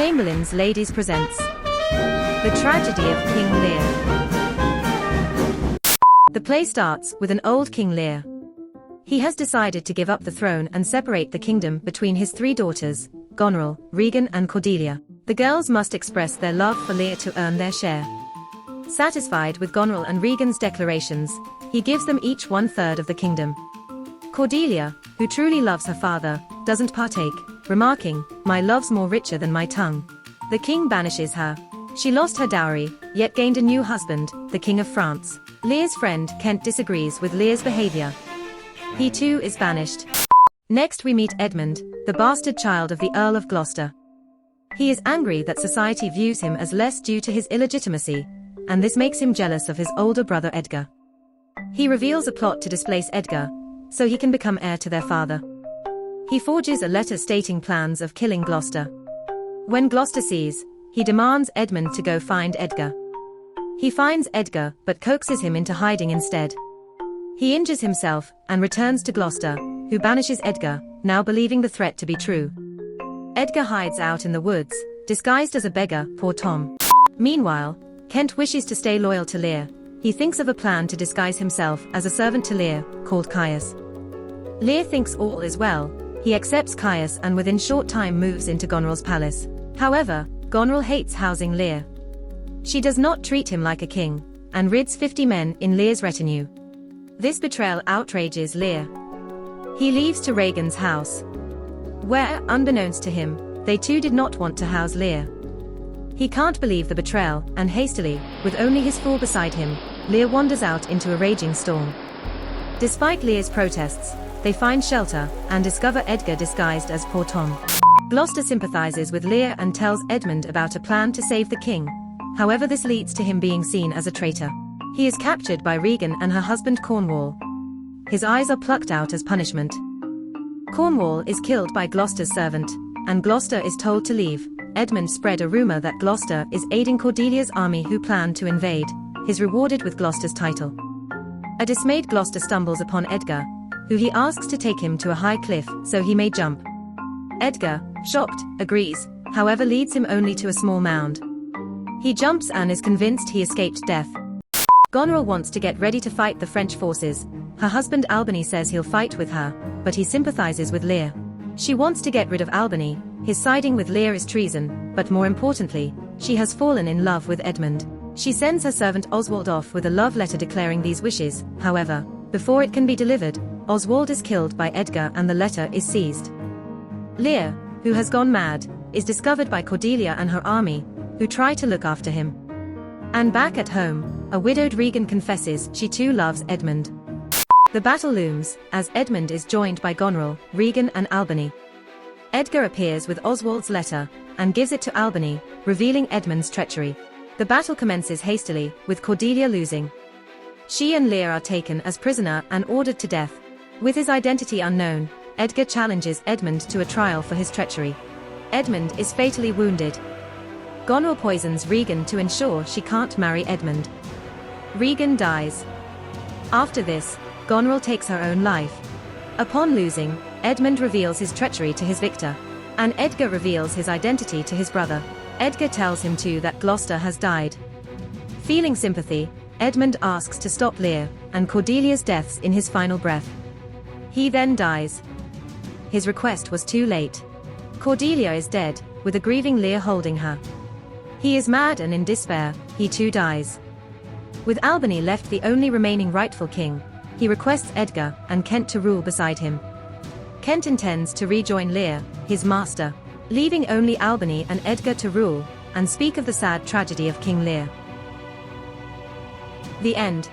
Chamberlain's Ladies presents The Tragedy of King Lear. The play starts with an old King Lear. He has decided to give up the throne and separate the kingdom between his three daughters, Goneril, Regan and Cordelia. The girls must express their love for Lear to earn their share. Satisfied with Goneril and Regan's declarations, he gives them each 1/3 of the kingdom. Cordelia, who truly loves her father, doesn't partake, remarking, "My love's more richer than my tongue." The king banishes her. She lost her dowry, yet gained a new husband, the King of France. Lear's friend Kent disagrees with Lear's behavior. He too is banished. Next we meet Edmund, the bastard child of the Earl of Gloucester. He is angry that society views him as less due to his illegitimacy, and this makes him jealous of his older brother Edgar. He reveals a plot to displace Edgar, so he can become heir to their father. He forges a letter stating plans of killing Gloucester. When Gloucester sees, he demands Edmund to go find Edgar. He finds Edgar but coaxes him into hiding instead. He injures himself and returns to Gloucester, who banishes Edgar, now believing the threat to be true. Edgar hides out in the woods, disguised as a beggar, poor Tom. Meanwhile, Kent wishes to stay loyal to Lear. He thinks of a plan to disguise himself as a servant to Lear, called Caius. Lear thinks all is well. He accepts Caius and within short time moves into Goneril's palace. However, Goneril hates housing Lear. She does not treat him like a king, and rids 50 men in Lear's retinue. This betrayal outrages Lear. He leaves to Regan's house, where, unbeknownst to him, they too did not want to house Lear. He can't believe the betrayal, and hastily, with only his fool beside him, Lear wanders out into a raging storm. Despite Lear's protests, they find shelter, and discover Edgar disguised as poor Tom. Gloucester sympathizes with Lear and tells Edmund about a plan to save the king. However, this leads to him being seen as a traitor. He is captured by Regan and her husband Cornwall. His eyes are plucked out as punishment. Cornwall is killed by Gloucester's servant, and Gloucester is told to leave. Edmund spread a rumor that Gloucester is aiding Cordelia's army who plan to invade. He is rewarded with Gloucester's title. A dismayed Gloucester stumbles upon Edgar, who he asks to take him to a high cliff so he may jump. Edgar, shocked, agrees, however leads him only to a small mound. He jumps and is convinced he escaped death. Goneril wants to get ready to fight the French forces. Her husband Albany says he'll fight with her, but he sympathizes with Lear. She wants to get rid of Albany. His siding with Lear is treason, but more importantly, she has fallen in love with Edmund. She sends her servant Oswald off with a love letter declaring these wishes. However, before it can be delivered, Oswald is killed by Edgar and the letter is seized. Lear, who has gone mad, is discovered by Cordelia and her army, who try to look after him. And back at home, a widowed Regan confesses she too loves Edmund. The battle looms, as Edmund is joined by Goneril, Regan and Albany. Edgar appears with Oswald's letter, and gives it to Albany, revealing Edmund's treachery. The battle commences hastily, with Cordelia losing. She and Lear are taken as prisoner and ordered to death. With his identity unknown, Edgar challenges Edmund to a trial for his treachery. Edmund is fatally wounded. Goneril poisons Regan to ensure she can't marry Edmund. Regan dies. After this, Goneril takes her own life. Upon losing, Edmund reveals his treachery to his victor, and Edgar reveals his identity to his brother. Edgar tells him too that Gloucester has died. Feeling sympathy, Edmund asks to stop Lear and Cordelia's deaths in his final breath. He then dies. His request was too late. Cordelia is dead, with a grieving Lear holding her. He is mad and in despair, he too dies. With Albany left the only remaining rightful king, he requests Edgar and Kent to rule beside him. Kent intends to rejoin Lear, his master, leaving only Albany and Edgar to rule, and speak of the sad tragedy of King Lear. The end.